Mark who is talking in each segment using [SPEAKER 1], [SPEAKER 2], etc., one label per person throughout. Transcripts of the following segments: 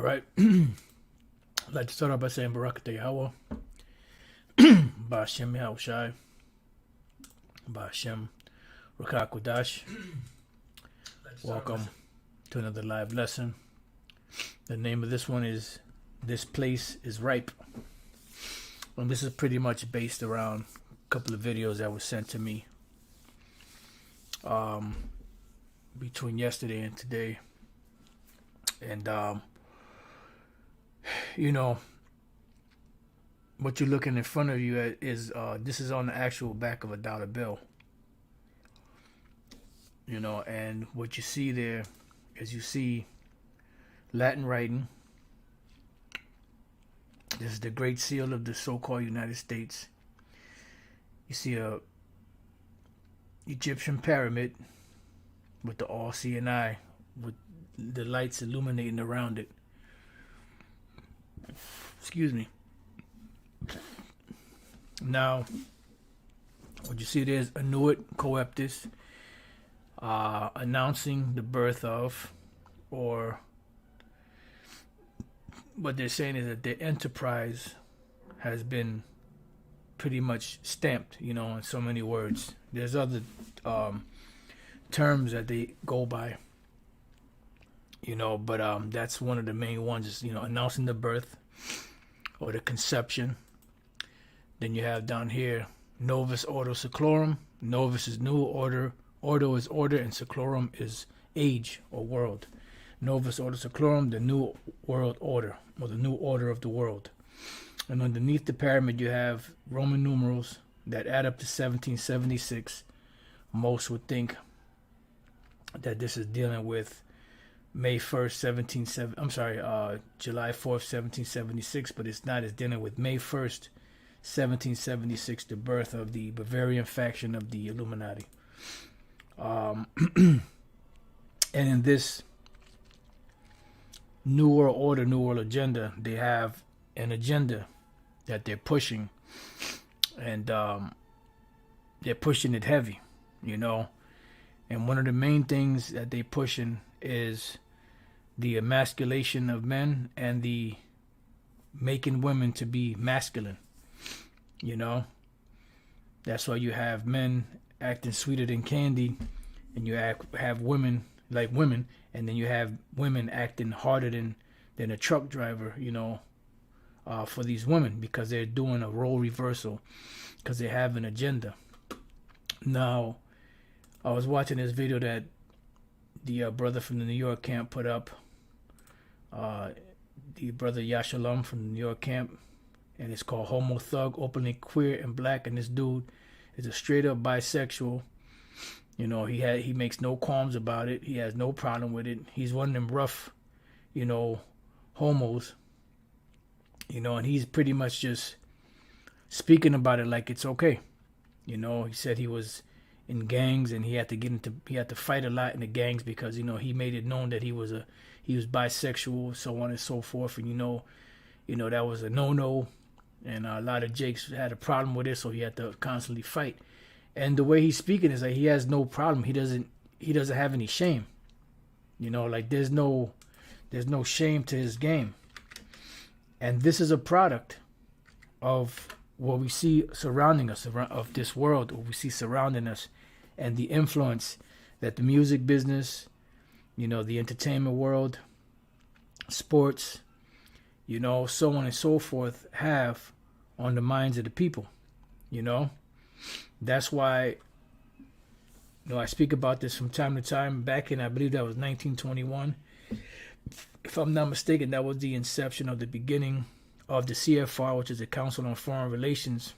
[SPEAKER 1] All right. I'd like to start off by saying Barakatah Yahweh, Ba'ashem Yahushai, Ba'ashem Rakakwadash. Welcome to another live lesson. The name of this one is This Place is Ripe. And this is pretty much based around a couple of videos that were sent to me between yesterday and today. And you know, what you're looking in front of you at is this is on the actual back of a dollar bill. You know, and what you see there is you see Latin writing. This is the Great Seal of the so-called United States. You see a Egyptian pyramid with the all-seeing eye, with the lights illuminating around it. Excuse me. Now, what you see there is Anuit Coeptus, announcing the birth of, or what they're saying is that the enterprise has been pretty much stamped, you know, in so many words. There's other terms that they go by, you know, but that's one of the main ones, is, you know, announcing the birth or the conception. Then you have down here Novus Ordo Seclorum. Novus is new, order is order, and Seclorum is age or world. Novus Ordo Seclorum, the new world order, or the new order of the world. And underneath the pyramid you have Roman numerals that add up to 1776. Most would think that this is dealing with May 1st, July 4th, 1776, but it's not. It's dealing with May 1st, 1776, the birth of the Bavarian faction of the Illuminati. And in this New World Order, New World Agenda, they have an agenda that they're pushing, and they're pushing it heavy, you know. And one of the main things that they're pushing is the emasculation of men and the making women to be masculine, you know. That's why you have men acting sweeter than candy, and you have women like women, and then you have women acting harder than a truck driver, you know, for these women, because they're doing a role reversal, because they have an agenda. Now, I was watching this video that the brother from the New York camp put up, the brother Yashalom from the New York camp, and it's called Homo Thug, Openly Queer and Black. And this dude is a straight up bisexual. You know, he makes no qualms about it. He has no problem with it. He's one of them rough, you know, homos, you know, and he's pretty much just speaking about it like it's okay. You know, he said he was in gangs and he had to fight a lot in the gangs because, you know, he made it known that he was bisexual, so on and so forth. And you know that was a no-no, and a lot of Jakes had a problem with it, so he had to constantly fight. And the way he's speaking is like he has no problem. He doesn't have any shame. You know, like there's no shame to his game. And this is a product of what we see surrounding us, of this world, what we see surrounding us, and the influence that the music business, you know, the entertainment world, sports, you know, so on and so forth, have on the minds of the people, you know. That's why, you know, I speak about this from time to time. Back in, I believe that was 1921. If I'm not mistaken, that was the inception of the beginning of the CFR, which is the Council on Foreign Relations.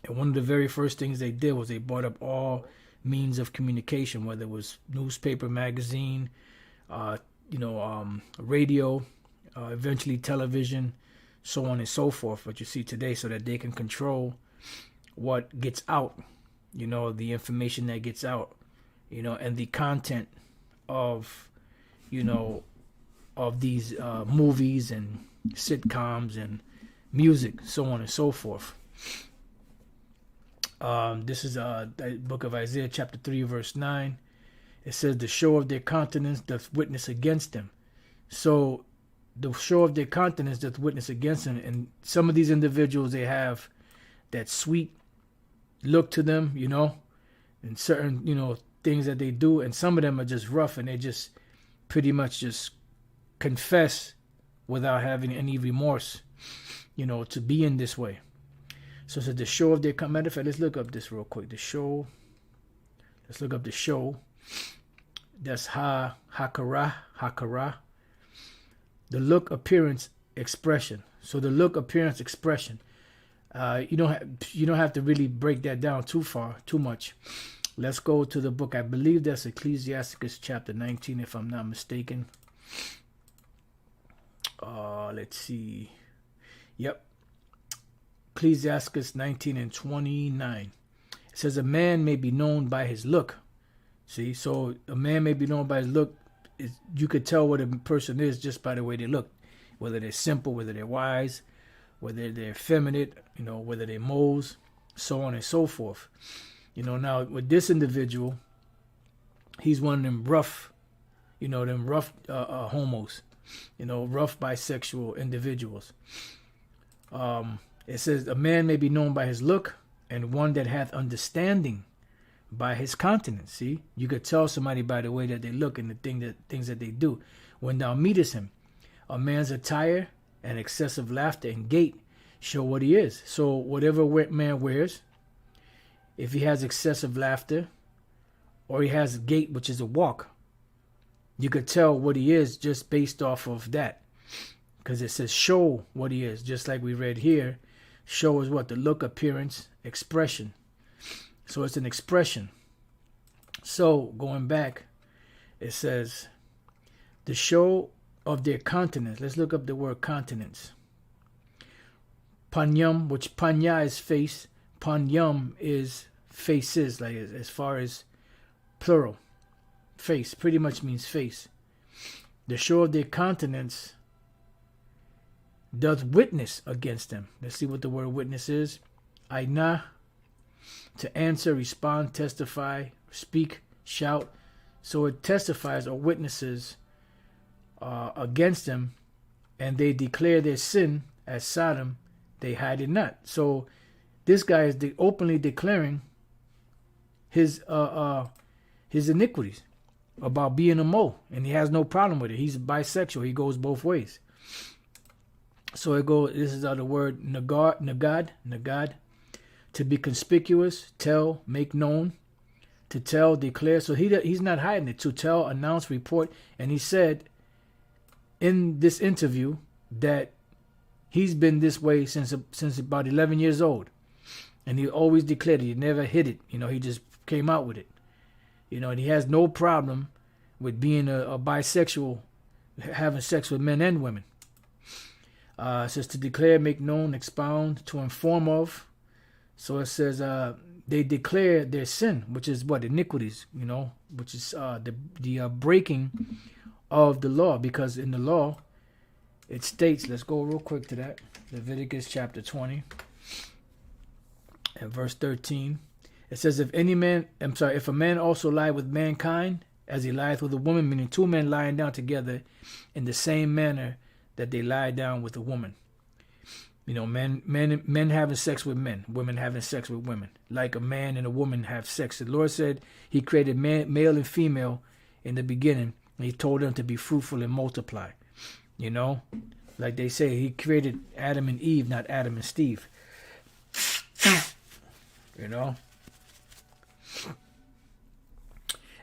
[SPEAKER 1] And one of the very first things they did was they brought up all means of communication, whether it was newspaper, magazine, radio, eventually television, so on and so forth, what you see today, so that they can control what gets out, you know, the information that gets out, you know, and the content of, you know, of these movies and sitcoms and music, so on and so forth. This is the book of Isaiah, chapter 3, verse 9. It says, the show of their countenance doth witness against them. So the show of their countenance doth witness against them. And some of these individuals, they have that sweet look to them, and certain, things that they do. And some of them are just rough, and they just pretty much just confess without having any remorse, to be in this way. So it says the show of their, matter of fact, let's look up this real quick. The show, let's look up the show. That's hakara. The look, appearance, expression. So the look, appearance, expression. You don't have to really break that down too much. Let's go to the book. I believe that's Ecclesiasticus chapter 19, if I'm not mistaken. Let's see. Yep. Ecclesiasticus 19 and 29. It says a man may be known by his look. See, so a man may be known by his look. You could tell what a person is just by the way they look. Whether they're simple, whether they're wise, whether they're effeminate, whether they're moles, so on and so forth. Now with this individual, he's one of them rough, homos, rough bisexual individuals. It says a man may be known by his look, and one that hath understanding by his countenance. See, you could tell somebody by the way that they look and the things that they do. When thou meetest him, a man's attire and excessive laughter and gait show what he is. So whatever man wears, if he has excessive laughter or he has gait, which is a walk, you could tell what he is just based off of that. Because it says show what he is, just like we read here. Show is what? The look, appearance, expression. So it's an expression. So going back, it says the show of their countenance. Let's look up the word countenance. Panyam, which panya is face. Panyam is faces, like as far as plural. Face pretty much means face. The show of their countenance doth witness against them. Let's see what the word witness is. Aina, to answer, respond, testify, speak, shout. So it testifies or witnesses against them, and they declare their sin as Sodom, they hide it not. So this guy is openly declaring his iniquities about being a mole, and he has no problem with it. He's bisexual. He goes both ways. So it goes. This is the word nagad, to be conspicuous, tell, make known, to tell, declare. So he's not hiding it. To tell, announce, report. And he said in this interview that he's been this way since about 11 years old, and he always declared it. He never hid it. He just came out with it. And he has no problem with being a bisexual, having sex with men and women. It says to declare, make known, expound, to inform of. So it says they declare their sin, which is what? Iniquities, which is the breaking of the law. Because in the law, it states, let's go real quick to that. Leviticus chapter 20 and verse 13. It says, if a man also lie with mankind, as he lieth with a woman, meaning two men lying down together in the same manner that they lie down with a woman. Men having sex with men, women having sex with women, like a man and a woman have sex. The Lord said he created male and female in the beginning, and he told them to be fruitful and multiply. Like they say, he created Adam and Eve, not Adam and Steve.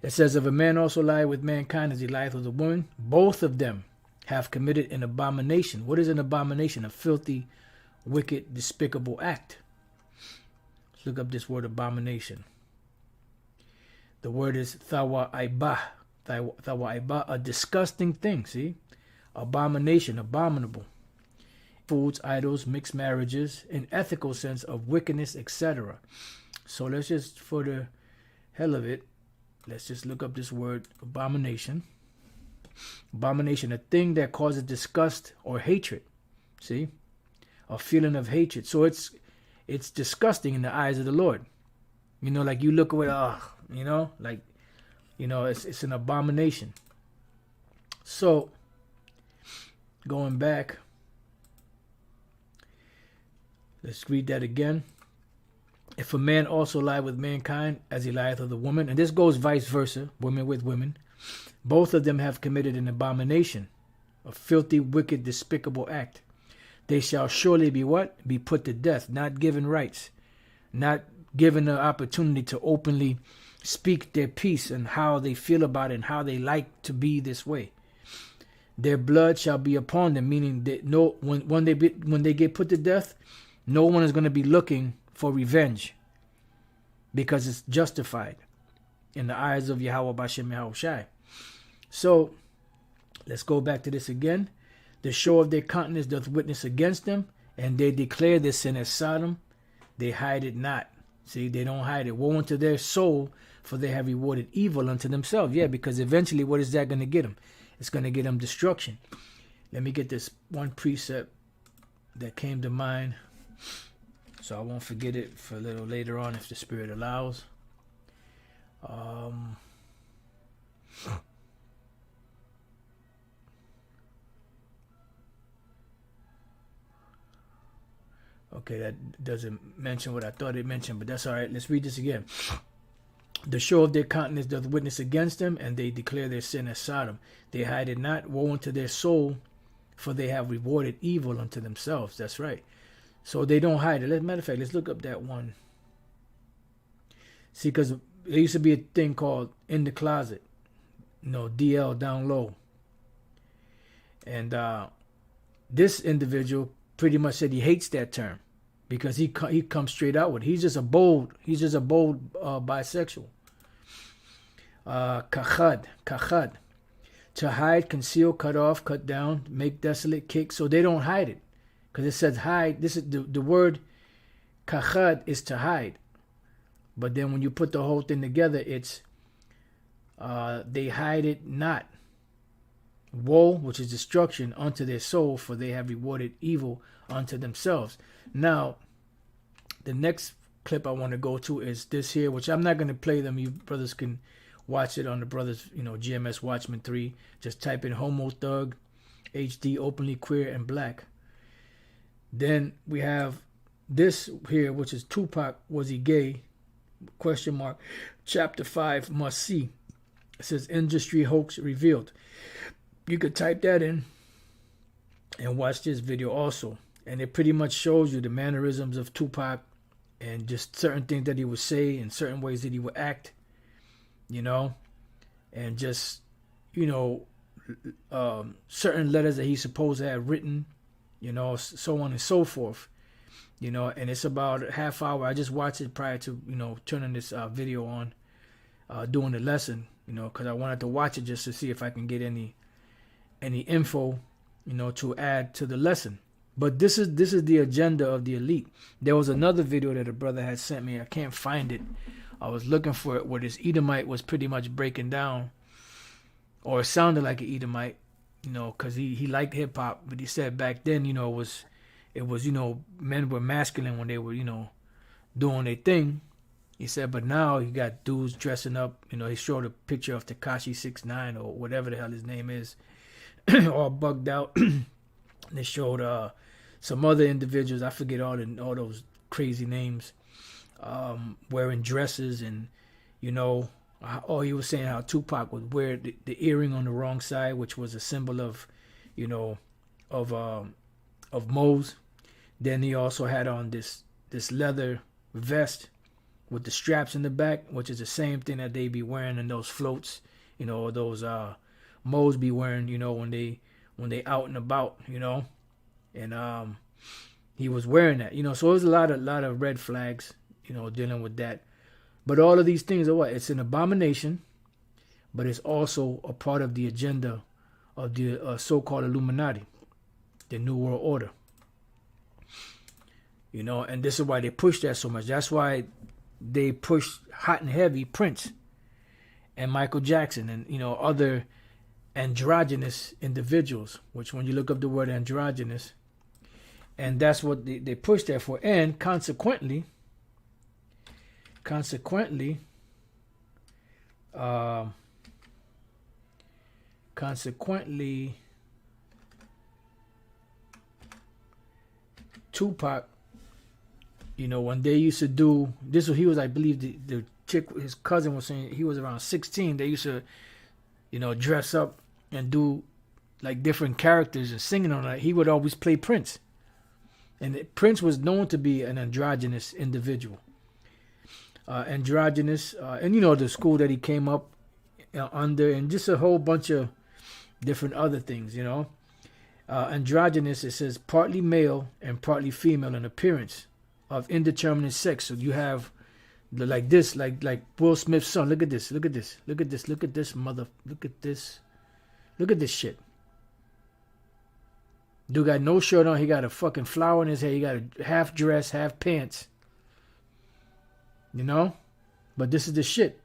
[SPEAKER 1] It says, if a man also lie with mankind as he lieth with a woman, both of them have committed an abomination. What is an abomination? A filthy, wicked, despicable act. Let's look up this word abomination. The word is thawa'ibah. Thawa'ibah, a disgusting thing, see? Abomination, abominable. Foods, idols, mixed marriages, in ethical sense of wickedness, etc. So let's just, for the hell of it, let's just look up this word abomination. Abomination, a thing that causes disgust or hatred. See? A feeling of hatred. So it's disgusting in the eyes of the Lord. Like you look away, it's an abomination. So going back, let's read that again. If a man also lie with mankind as he lieth with a woman, and this goes vice versa, women with women, both of them have committed an abomination, a filthy, wicked, despicable act. They shall surely be what? Be put to death, not given rights, not given the opportunity to openly speak their piece and how they feel about it and how they like to be this way. Their blood shall be upon them, meaning that when they get put to death, no one is going to be looking for revenge because it's justified in the eyes of Yahweh Bashem Yahushai. So let's go back to this again. The show of their countenance doth witness against them, and they declare their sin as Sodom. They hide it not. See, they don't hide it. Woe unto their soul, for they have rewarded evil unto themselves. Yeah, because eventually what is that going to get them? It's going to get them destruction. Let me get this one precept that came to mind, so I won't forget it for a little later on if the Spirit allows. Okay, that doesn't mention what I thought it mentioned, but that's all right. Let's read this again. The show of their countenance doth witness against them, and they declare their sin as Sodom. They hide it not. Woe unto their soul, for they have rewarded evil unto themselves. That's right. So they don't hide it. As a matter of fact, let's look up that one. See, because there used to be a thing called In the Closet. DL, down low. And this individual pretty much said he hates that term because he comes straight out with it. He's just a bold bisexual. Kachad. To hide, conceal, cut off, cut down, make desolate, kick. So they don't hide it. Because it says hide. This is the word kachad is to hide. But then when you put the whole thing together, it's they hide it not. Woe, which is destruction, unto their soul, for they have rewarded evil unto themselves. Now, the next clip I want to go to is this here, which I'm not going to play them. You brothers can watch it on the brothers, GMS Watchman 3. Just type in Homo Thug, HD, openly queer and black. Then we have this here, which is Tupac, was he gay? ? Chapter 5, must see. It says industry hoax revealed. You could type that in and watch this video also. And it pretty much shows you the mannerisms of Tupac and just certain things that he would say and certain ways that he would act, and just, certain letters that he's supposed to have written, so on and so forth, and it's about a half hour. I just watched it prior to, turning this video on, doing the lesson, because I wanted to watch it just to see if I can get any info, to add to the lesson. But this is the agenda of the elite. There was another video that a brother had sent me. I can't find it. I was looking for it where this Edomite was pretty much breaking down, or it sounded like an Edomite, because he liked hip hop, but he said back then, it was men were masculine when they were, doing their thing. He said, but now you got dudes dressing up. He showed a picture of Tekashi 6ix9ine or whatever the hell his name is, all bugged out. They showed some other individuals. I forget all those crazy names, wearing dresses, and he was saying how Tupac would wear the earring on the wrong side, which was a symbol of, of Moses. Then he also had on this leather vest with the straps in the back, which is the same thing that they be wearing in those floats, those Moses be wearing, when they out and about, and he was wearing that, so there's a lot of red flags, dealing with that. But all of these things are what? It's an abomination, but it's also a part of the agenda of the so-called Illuminati, the New World Order. And this is why they push that so much. That's why they push hot and heavy Prince and Michael Jackson and, other androgynous individuals, which when you look up the word androgynous, and that's what they push that for. And consequently, Tupac, when they used to do this, he was, I believe, the chick, his cousin was saying he was around 16. They used to, dress up and do like different characters and singing on that. He would always play Prince. And Prince was known to be an androgynous individual. Androgynous, and the school that he came up under, and just a whole bunch of different other things, Androgynous, it says partly male and partly female in appearance, of indeterminate sex. So you have like this, like Will Smith's son. Look at this, look at this, look at this, look at this look at this shit. Dude got no shirt on. He got a fucking flower in his hair. He got a half dress, half pants. But this is the shit,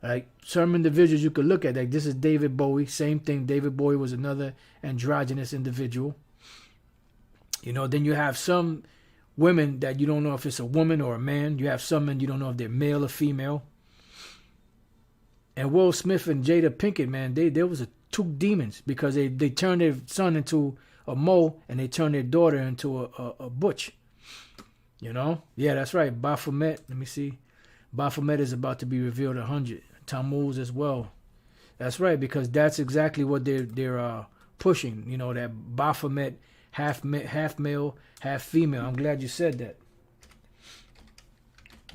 [SPEAKER 1] Like some individuals you could look at. Like this is David Bowie. Same thing. David Bowie was another androgynous individual. Then you have some women that you don't know if it's a woman or a man. You have some men you don't know if they're male or female. And Will Smith and Jada Pinkett, man, there was two demons because they turned their son into a mole and they turned their daughter into a butch. Yeah, that's right. Baphomet. Let me see. Baphomet is about to be revealed 100. Tammuz as well. That's right, because that's exactly what they're pushing. That Baphomet, half male, half female. I'm glad you said that.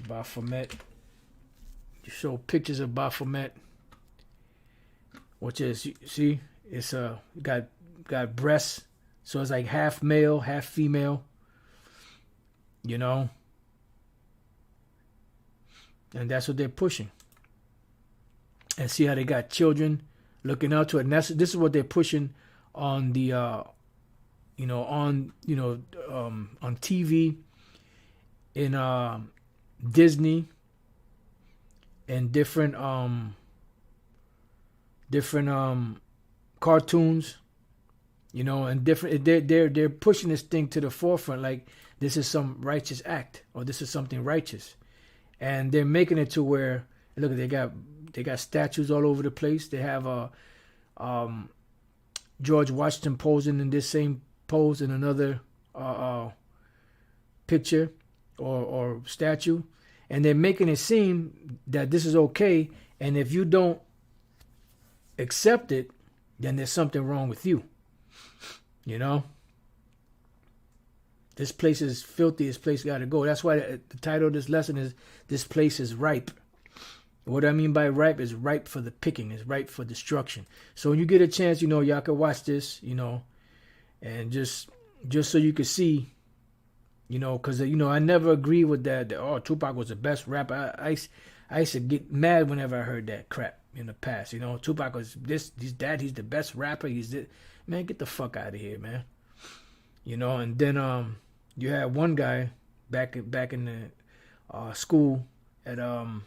[SPEAKER 1] Baphomet. You show pictures of Baphomet, which is, see, it's got breasts, so it's like half male, half female. And that's what they're pushing. And see how they got children looking out to it. And this is what they're pushing on the, on TV, in Disney, and different cartoons, and different. They're pushing this thing to the forefront, like this is some righteous act or this is something righteous, and they're making it to where look, they got statues all over the place. They have George Washington posing in this same pose in another picture or statue, and they're making it seem that this is okay, and if you don't accept it, then there's something wrong with you. This place is filthy. This place got to go. That's why the title of this lesson is "This Place is Ripe." What I mean by ripe is ripe for the picking. It's ripe for destruction. So when you get a chance, y'all can watch this, and just so you can see, because I never agree with that. Tupac was the best rapper. I used to get mad whenever I heard that crap in the past. Tupac was this, he's that, he's the best rapper. He's this. Man, get the fuck out of here, man. And then you had one guy back in the school at the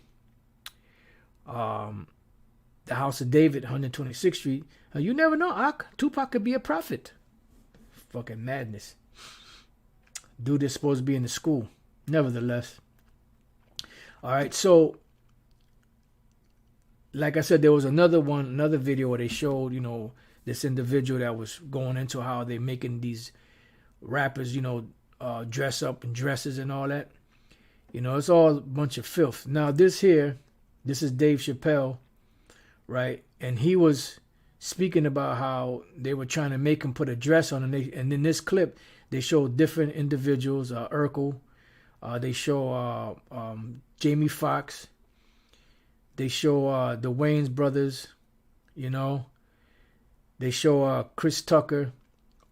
[SPEAKER 1] House of David, 126th Street. You never know, Tupac could be a prophet. Fucking madness. Dude is supposed to be in the school. Nevertheless. All right, so like I said, there was another video where they showed, this individual that was going into how they're making these rappers, dress up in dresses and all that. It's all a bunch of filth. Now this is Dave Chappelle, right? And he was speaking about how they were trying to make him put a dress on, and in this clip they show different individuals. Urkel, they show Jamie Foxx, they show the Wayans brothers, they show Chris Tucker,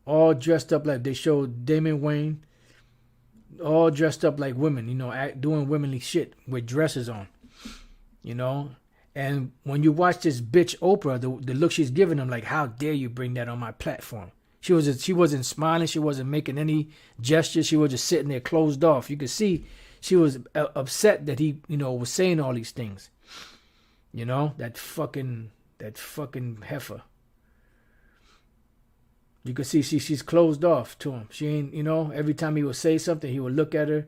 [SPEAKER 1] all dressed up like, they show Damon Wayne, all dressed up like women, doing womanly shit with dresses on, And when you watch this bitch Oprah, the look she's giving them, like, how dare you bring that on my platform? She wasn't smiling. She wasn't making any gestures. She was just sitting there closed off. You could see she was upset that he, was saying all these things. That fucking heifer. You could see she's closed off to him. She ain't, every time he would say something, he would look at her,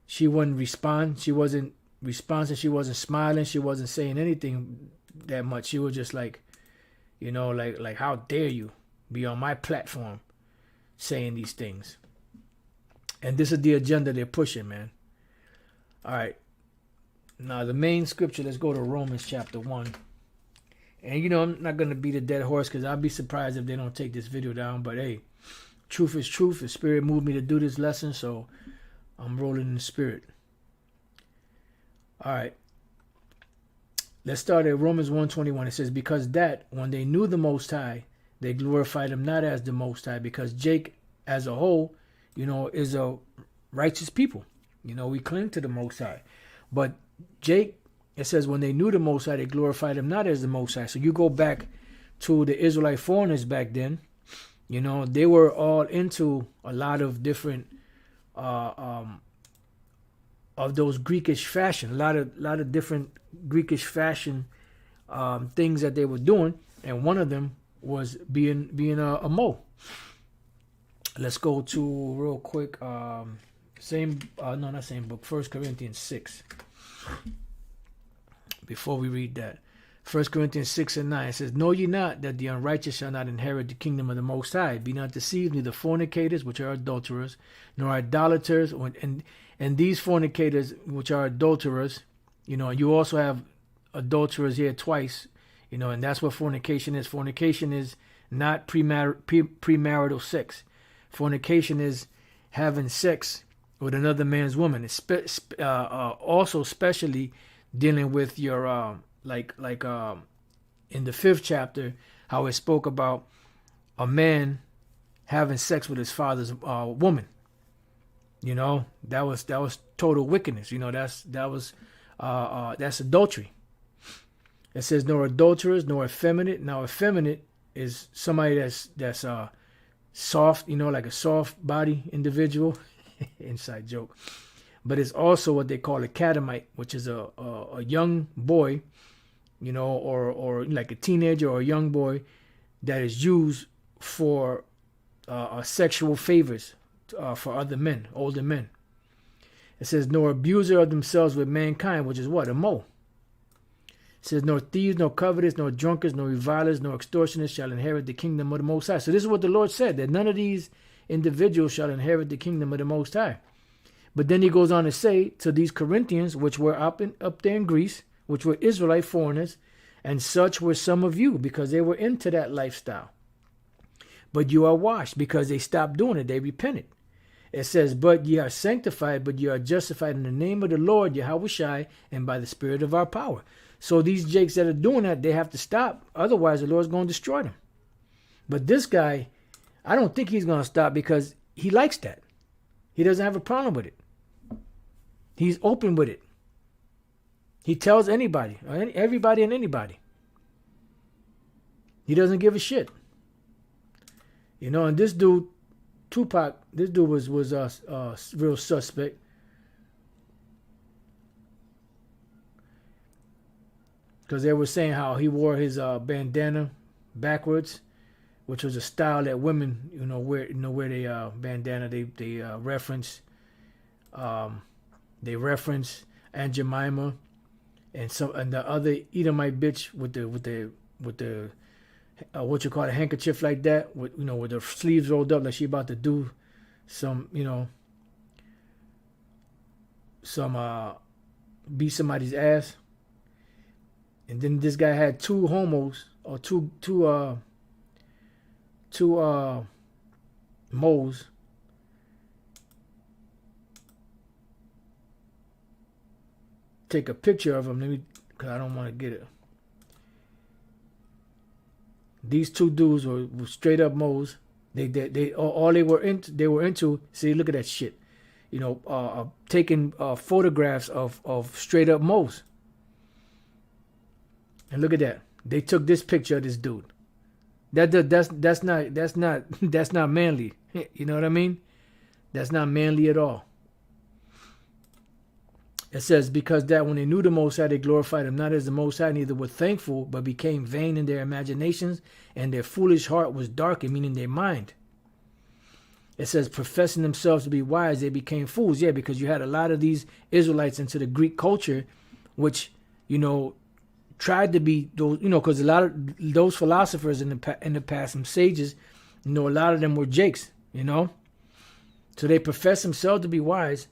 [SPEAKER 1] She wouldn't respond. She wasn't responsive. She wasn't smiling. She wasn't saying anything that much. She was just like, like how dare you be on my platform saying these things. And this is the agenda they're pushing, man. All right. Now, the main scripture, let's go to Romans chapter 1. And, you know, I'm not going to beat a dead horse because I'll be surprised if they don't take this video down. But, hey, truth is truth. The Spirit moved me to do this lesson, so I'm rolling in the Spirit. All right. Let's start at Romans 1:21. It says, because that when they knew the Most High, they glorified him not as the Most High, because Jake as a whole, you know, is a righteous people. You know, we cling to the Most High. But Jake, it says, when they knew the Most High, they glorified him not as the Most High. So you go back to the Israelite foreigners back then, you know, they were all into a lot of different of those Greekish fashion, a lot of different Greekish fashion things that they were doing, and one of them was being a Mo. Let's go to real quick, not same book, 1 Corinthians 6. Before we read that, 1 Corinthians 6 and 9 says, know ye not that the unrighteous shall not inherit the kingdom of the Most High? Be not deceived, neither fornicators, which are adulterers, nor idolaters, and these fornicators, which are adulterers, you know, you also have adulterers here twice, you know, and that's what fornication is. Fornication is not premarital sex. Fornication is having sex with another man's woman. It's also especially dealing with your like in the 5th chapter, how it spoke about a man having sex with his father's woman. You know, that was total wickedness. You know, that's adultery. It says nor adulterers, nor effeminate. Now, effeminate is somebody that's soft, you know, like a soft body individual. Inside joke. But it's also what they call a catamite, which is a young boy, you know, or like a teenager or a young boy that is used for sexual favors for other men, older men. It says, nor abuser of themselves with mankind, which is what? A Mo. It says, nor thieves, nor covetous, nor drunkards, nor revilers, nor extortioners shall inherit the kingdom of the Most High. So this is what the Lord said, that none of these individuals shall inherit the kingdom of the Most High. But then he goes on to say to these Corinthians, which were up there in Greece, which were Israelite foreigners, and such were some of you, because they were into that lifestyle. But you are washed, because they stopped doing it. They repented. It says, but ye are sanctified, but ye are justified in the name of the Lord, Yahushua, and by the Spirit of our power. So these jakes that are doing that, they have to stop. Otherwise, the Lord's going to destroy them. But this guy, I don't think he's going to stop because he likes that. He doesn't have a problem with it. He's open with it. He tells anybody, everybody and anybody. He doesn't give a shit. You know, and this dude, Tupac, this dude was a real suspect. Because they were saying how he wore his bandana backwards, which was a style that women, wear they bandana. They reference Aunt Jemima and the other Edomite bitch with the what you call a handkerchief like that, with the sleeves rolled up like she about to do some beat somebody's ass. And then this guy had two homos or two moles. Take a picture of them, because I don't want to get it. These two dudes were straight up moles. They were into. See, look at that shit. Taking photographs of straight up moles. And look at that. They took this picture of this dude. That's not manly. You know what I mean? That's not manly at all. It says, because that when they knew the Most High, they glorified him not as the Most High, neither were thankful, but became vain in their imaginations, and their foolish heart was darkened, meaning their mind. It says, professing themselves to be wise, they became fools. Yeah, because you had a lot of these Israelites into the Greek culture, which, tried to be those, because a lot of those philosophers in the past, some sages, a lot of them were jakes. you know. So they profess themselves to be wise.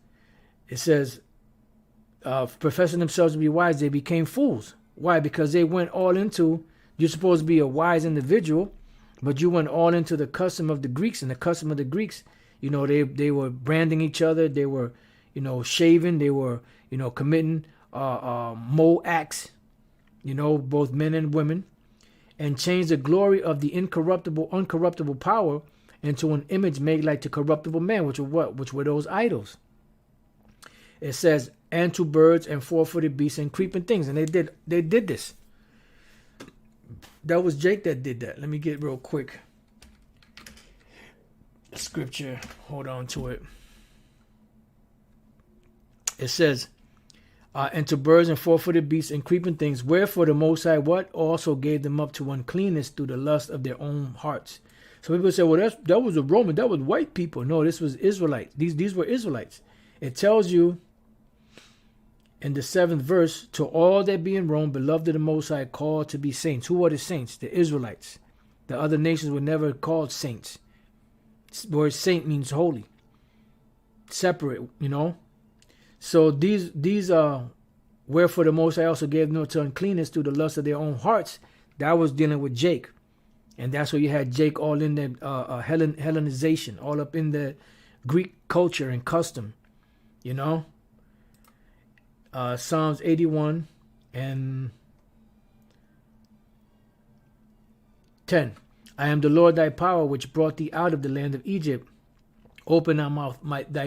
[SPEAKER 1] It says, professing themselves to be wise, they became fools. Why? Because they went all into, you're supposed to be a wise individual, but you went all into the custom of the Greeks. And the custom of the Greeks, you know, they were branding each other. They were, you know, shaving. They were, you know, committing mole acts, you know, both men and women, and changed the glory of the uncorruptible power into an image made like the corruptible man, which were what? Which were those idols. It says, and to birds and four-footed beasts and creeping things. And they did this. That was Jake that did that. Let me get real quick. Scripture. Hold on to it. It says, and to birds and four-footed beasts and creeping things, wherefore the Most High what? Also gave them up to uncleanness through the lust of their own hearts. So people say, well, that was a Roman. That was white people. No, this was Israelites. These were Israelites. It tells you in the 7th verse, to all that be in Rome, beloved of the Most High, called to be saints. Who are the saints? The Israelites. The other nations were never called saints. The word saint means holy, separate, you know. So these are, wherefore the Most High also gave them to uncleanness through the lust of their own hearts. That was dealing with Jake. And that's where you had Jake all in the Hellenization, all up in the Greek culture and custom, you know. Psalms 81 and 10. I am the Lord thy power, which brought thee out of the land of Egypt. Open thy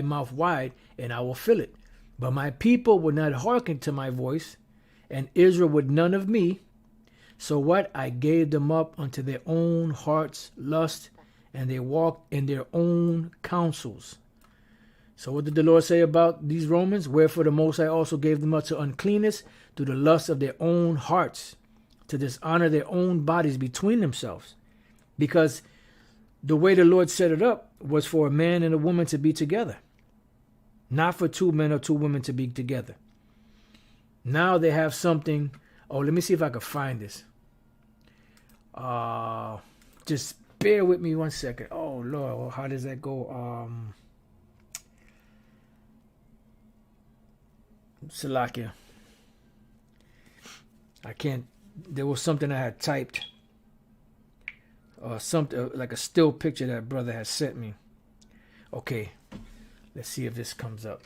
[SPEAKER 1] mouth wide, and I will fill it. But my people would not hearken to my voice, and Israel would none of me. So what? I gave them up unto their own heart's lust, and they walked in their own counsels. So what did the Lord say about these Romans? Wherefore the Most High also gave them up to uncleanness through the lust of their own hearts, to dishonor their own bodies between themselves. Because the way the Lord set it up was for a man and a woman to be together. Not for two men or two women to be together. Now they have something. Oh, let me see if I can find this. Just bear with me 1 second. Oh, Lord, how does that go? Salakia. I can't. There was something I had typed. Something like a still picture that brother had sent me. Okay, let's see if this comes up.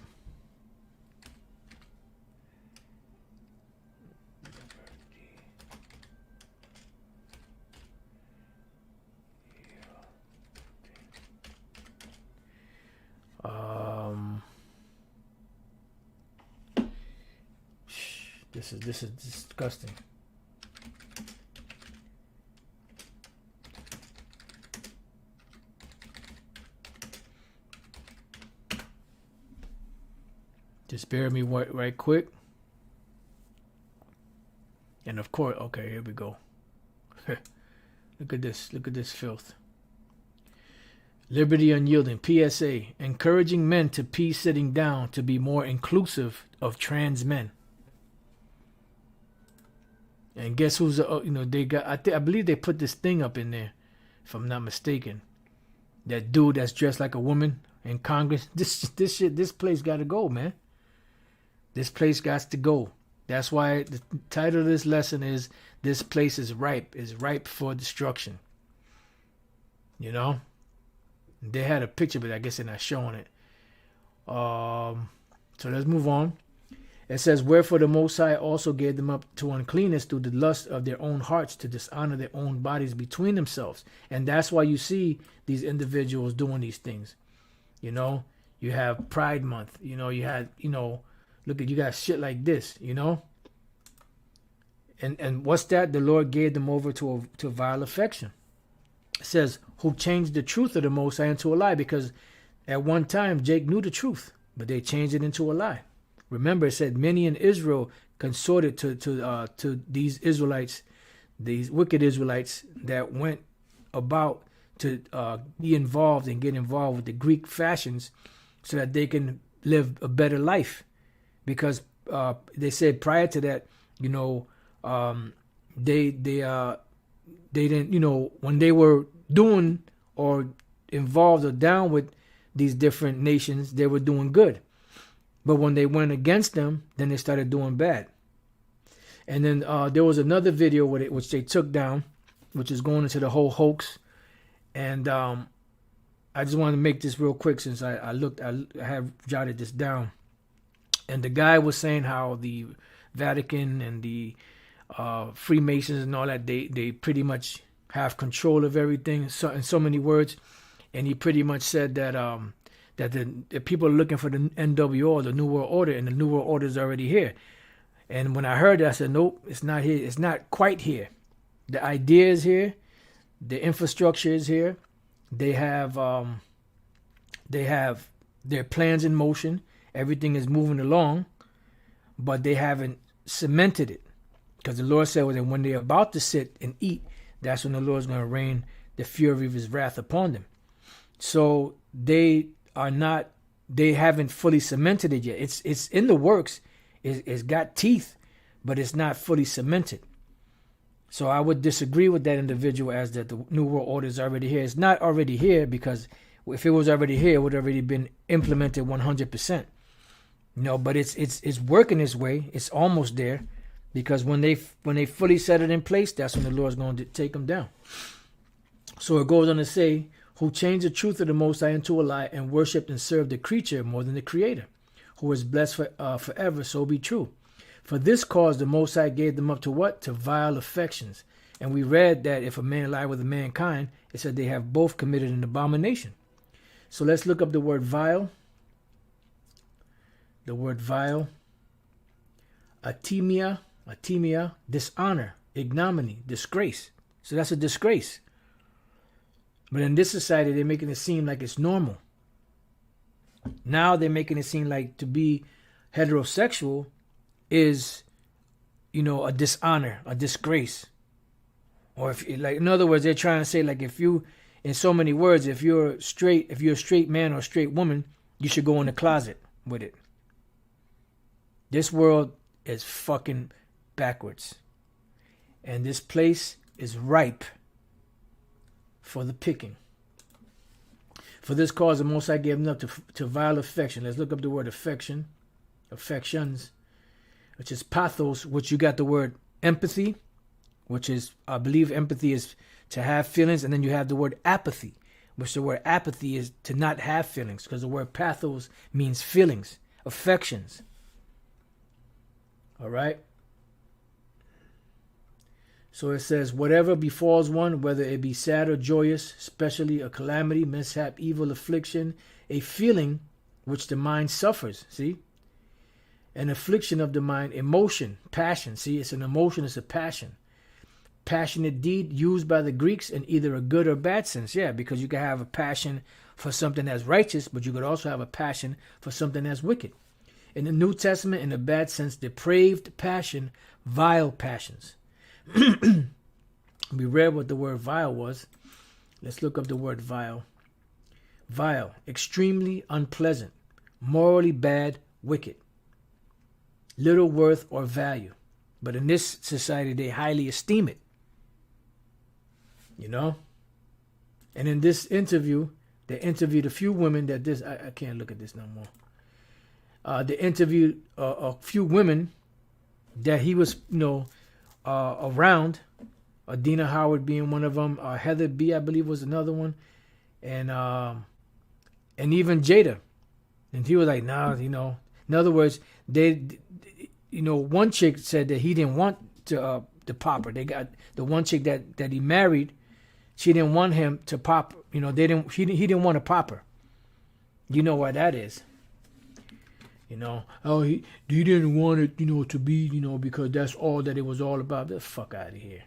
[SPEAKER 1] This is disgusting. Just bear with me right quick. And of course, okay, here we go. Look at this. Look at this filth. Liberty unyielding. PSA. Encouraging men to peace sitting down to be more inclusive of trans men. And guess who's they got? I believe they put this thing up in there, if I'm not mistaken. That dude that's dressed like a woman in Congress. This place got to go, man. This place got to go. That's why the title of this lesson is "This Place is ripe for destruction." You know, they had a picture, but I guess they're not showing it. So let's move on. It says, wherefore the Most High also gave them up to uncleanness through the lust of their own hearts, to dishonor their own bodies between themselves. And that's why you see these individuals doing these things. You know, you have Pride Month. You know, you had, look at, you got shit like this, And what's that? The Lord gave them over to vile affection. It says, who changed the truth of the Most High into a lie. Because at one time, Jake knew the truth, but they changed it into a lie. Remember, it said many in Israel consorted to these Israelites, these wicked Israelites that went about to be involved and get involved with the Greek fashions so that they can live a better life. Because they said prior to that, they didn't, when they were doing or involved or down with these different nations, they were doing good. But when they went against them, then they started doing bad. And then there was another video with it, which they took down, which is going into the whole hoax. And I just wanted to make this real quick since I have jotted this down. And the guy was saying how the Vatican and the Freemasons and all that, they pretty much have control of everything, so, in so many words. And he pretty much said that that the people are looking for the NWO, the New World Order, and the New World Order is already here. And when I heard that, I said, nope, it's not here. It's not quite here. The idea is here. The infrastructure is here. They have their plans in motion. Everything is moving along, but they haven't cemented it. Because the Lord said that when they're about to sit and eat, that's when the Lord's going to rain the fury of his wrath upon them. So they haven't fully cemented it yet. It's in the works. It's got teeth, but it's not fully cemented. So I would disagree with that individual as that the New World Order is already here. It's not already here, because if it was already here, it would have already been implemented 100%. But it's working its way. It's almost there, because when they fully set it in place, that's when the Lord's going to take them down. So it goes on to say, who changed the truth of the Most High into a lie and worshipped and served the creature more than the Creator, who is blessed forever, so be true. For this cause the Most High gave them up to what? To vile affections. And we read that if a man lie with a mankind, it said they have both committed an abomination. So let's look up the word vile. The word vile. Atimia, dishonor, ignominy, disgrace. So that's a disgrace. But in this society, they're making it seem like it's normal. Now they're making it seem like to be heterosexual is, a dishonor, a disgrace. Or if, like, in other words, they're trying to say, like, if you, in so many words, if you're a straight man or a straight woman, you should go in the closet with it. This world is fucking backwards. And this place is ripe for the picking. For this cause, the Most High gave them up to vile affection. Let's look up the word affection, affections, which is pathos, which you got the word empathy, which is, I believe empathy is to have feelings, and then you have the word apathy, which the word apathy is to not have feelings, because the word pathos means feelings, affections. All right? So it says, whatever befalls one, whether it be sad or joyous, especially a calamity, mishap, evil, affliction, a feeling which the mind suffers, see? An affliction of the mind, emotion, passion, see? It's an emotion, it's a passion. Passionate deed used by the Greeks in either a good or bad sense, yeah, because you can have a passion for something that's righteous, but you could also have a passion for something that's wicked. In the New Testament, in a bad sense, depraved passion, vile passions. We read what the word vile was. Let's look up the word vile. Vile, extremely unpleasant, morally bad, wicked, little worth or value. But in this society, they highly esteem it. And in this interview, they interviewed a few women that this, I can't look at this no more. They interviewed a few women that he was, around. Adina Howard being one of them. Heather B, I believe, was another one. And even Jada. And he was like, nah, In other words, they, one chick said that he didn't want to pop her. They got the one chick that he married. She didn't want him to pop. He didn't want to pop her. You know why that is. He didn't want it, to be, because that's all that it was all about. The fuck out of here.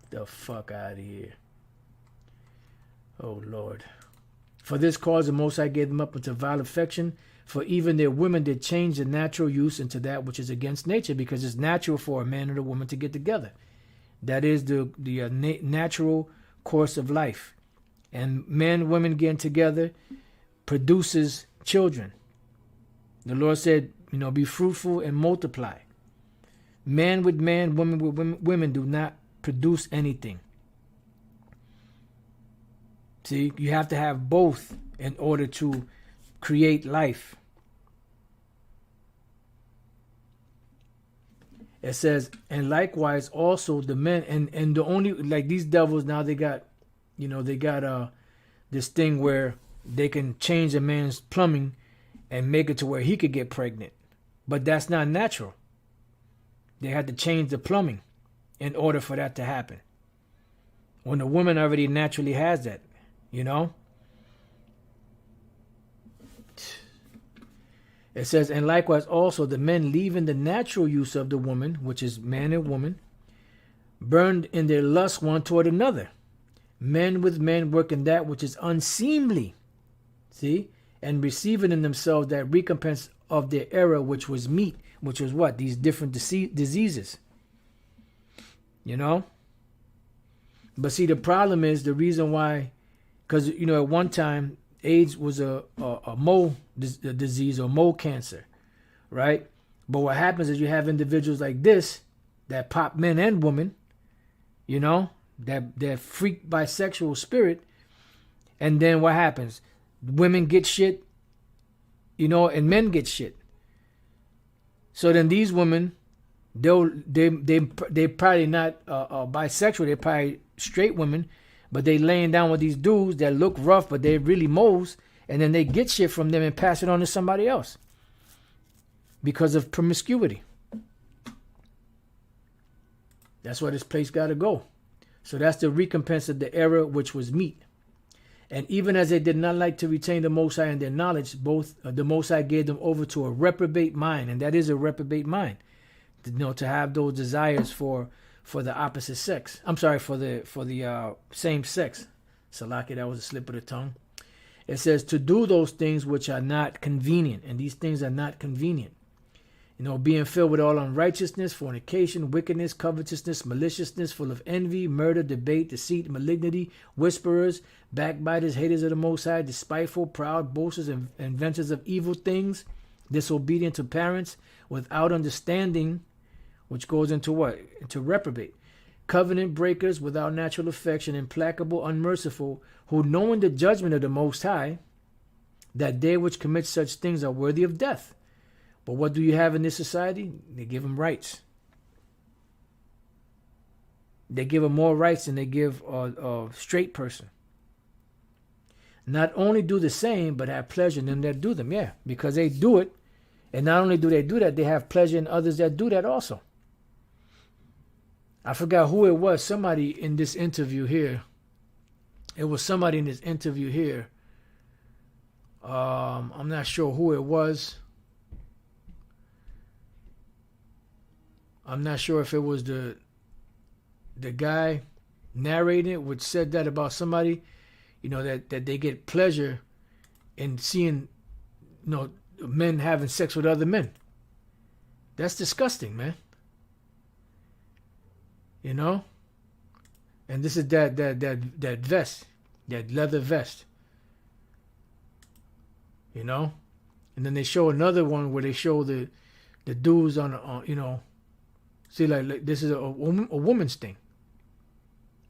[SPEAKER 1] The fuck out of here. Oh, Lord. For this cause, the Most High gave them up into vile affection. For even their women did change the natural use into that which is against nature, because it's natural for a man and a woman to get together. That is the natural course of life. And men and women getting together produces children. The Lord said, be fruitful and multiply. Man with man, woman with women do not produce anything. See, you have to have both in order to create life. It says, and likewise also the men, and the only, like these devils now, they got, they got this thing where they can change a man's plumbing and make it to where he could get pregnant. But that's not natural. They had to change the plumbing in order for that to happen. When a woman already naturally has that, It says, and likewise also the men leaving the natural use of the woman, which is man and woman, burned in their lust one toward another. Men with men working that which is unseemly. See? And receiving in themselves that recompense of their error, which was meat, which was what? These different diseases. But see, the problem is the reason why, because, at one time, AIDS was a mole disease or mole cancer, right? But what happens is you have individuals like this that pop men and women, that freak bisexual spirit, and then what happens? Women get shit, and men get shit. So then these women, they probably not bisexual, they're probably straight women, but they laying down with these dudes that look rough, but they're really moles, and then they get shit from them and pass it on to somebody else because of promiscuity. That's where this place got to go. So that's the recompense of the error which was meat. And even as they did not like to retain the Most High in their knowledge, both the Most High gave them over to a reprobate mind, and that is a reprobate mind, to have those desires for the opposite sex. I'm sorry, for the same sex. Salaki, that was a slip of the tongue. It says to do those things which are not convenient, and these things are not convenient. Being filled with all unrighteousness, fornication, wickedness, covetousness, maliciousness, full of envy, murder, debate, deceit, malignity, whisperers, backbiters, haters of the Most High, despiteful, proud, boasters, and inventors of evil things, disobedient to parents, without understanding, which goes into what? Into reprobate. Covenant breakers, without natural affection, implacable, unmerciful, who knowing the judgment of the Most High, that they which commit such things are worthy of death. But what do you have in this society? They give them rights. They give them more rights than they give a straight person. Not only do the same, but have pleasure in them that do them. Yeah, because they do it. And not only do they do that, they have pleasure in others that do that also. I forgot who it was. Somebody in this interview here. It was somebody in this interview here. I'm not sure who it was. I'm not sure if it was the guy narrating it, which said that about somebody, that they get pleasure in seeing, men having sex with other men. That's disgusting, man. And this is that vest, that leather vest. And then they show another one where they show the dudes on see, like this is a woman's thing.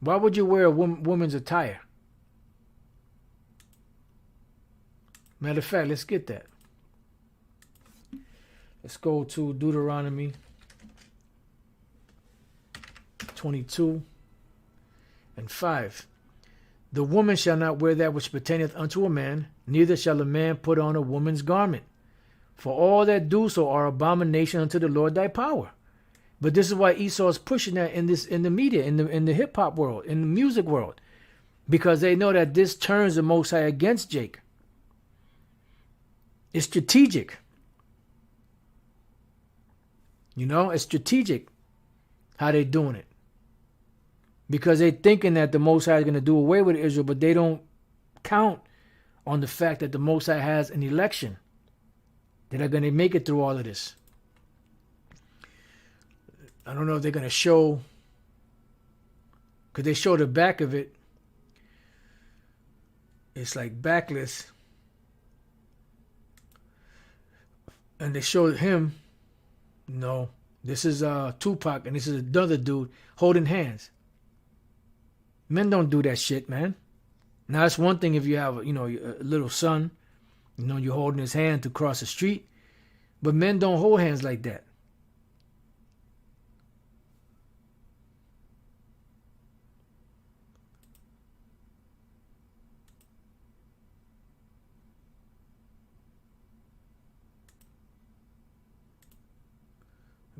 [SPEAKER 1] Why would you wear a woman's attire? Matter of fact, let's get that. Let's go to Deuteronomy 22:5. The woman shall not wear that which pertaineth unto a man, neither shall a man put on a woman's garment. For all that do so are abomination unto the Lord thy power. But this is why Esau is pushing that in the media, in the hip hop world, in the music world, because they know that this turns the Most High against Jake. It's strategic. It's strategic how they doing it, because they thinking that the Most High is going to do away with Israel, but they don't count on the fact that the Most High has an election that are going to make it through all of this. I don't know if they're going to show, because they show the back of it. It's like backless. And they showed him, no, this is Tupac, and this is another dude holding hands. Men don't do that shit, man. Now, that's one thing if you have, a little son, you're holding his hand to cross the street. But men don't hold hands like that.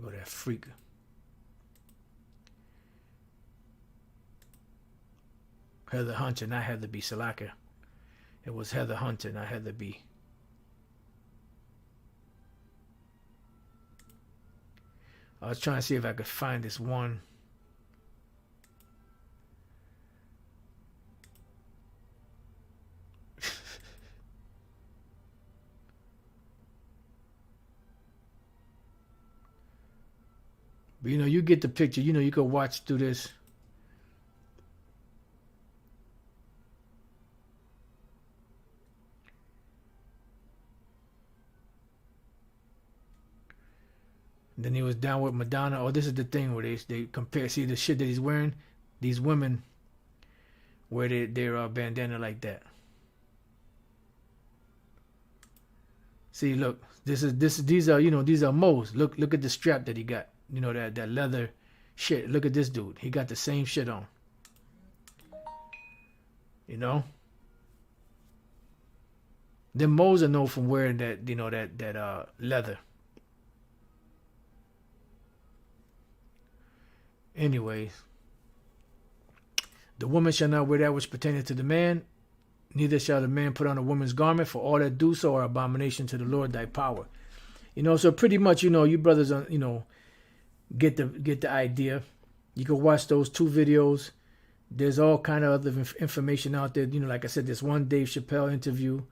[SPEAKER 1] Go that freak. Heather Hunter, not Heather B. Salaka. It was Heather Hunter, not Heather B. I was trying to see if I could find this one. But you get the picture. You can watch through this. And then he was down with Madonna. Oh, this is the thing where they compare. See the shit that he's wearing. These women wear their bandana like that. See, look. These are Mo's. Look at the strap that he got. That leather shit. Look at this dude. He got the same shit on. Then Mo's are known from wearing that, that leather. Anyways, the woman shall not wear that which pertaineth to the man, neither shall the man put on a woman's garment, for all that do so are abomination to the Lord thy power. So pretty much, you brothers, get the idea. You can watch those 2 videos. There's all kind of other information out there. Like I said, this one Dave Chappelle interview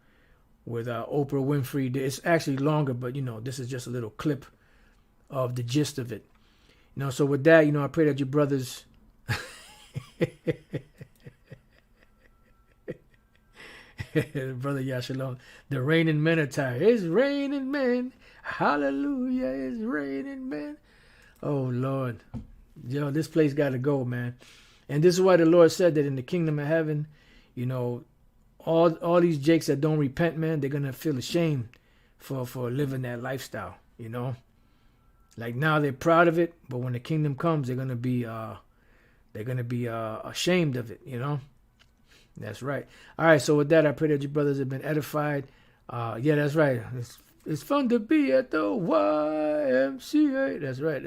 [SPEAKER 1] with Oprah Winfrey. It's actually longer, but this is just a little clip of the gist of it. So with that, I pray that you brothers Brother Yashalom, the reigning men are tired. It's raining men. Hallelujah, it's raining men. Oh Lord. This place gotta go, man. And this is why the Lord said that in the kingdom of heaven, all these jakes that don't repent, man, they're gonna feel ashamed for living that lifestyle, Like now they're proud of it, but when the kingdom comes, they're gonna be ashamed of it, That's right. All right, so with that, I pray that you brothers have been edified. Yeah, that's right. It's fun to be at the YMCA. That's right.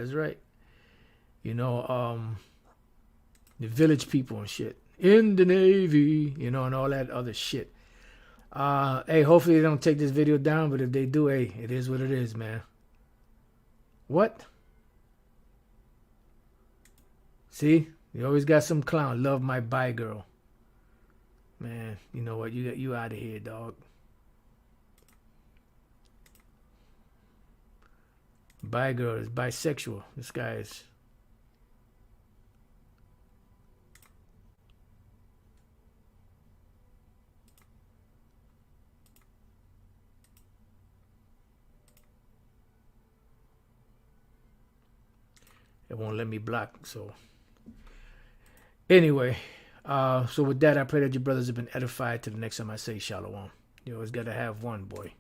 [SPEAKER 1] The village people and shit. In the Navy, and all that other shit. Hey, hopefully they don't take this video down, but if they do, hey, it is what it is, man. What? See? You always got some clown. Love my bye girl. Man, you know what? You out of here, dog. Bye girl is bisexual. This guy is. It won't let me block, so. Anyway, so with that, I pray that your brothers have been edified. To the next time I say shalom. You always got to have one, boy.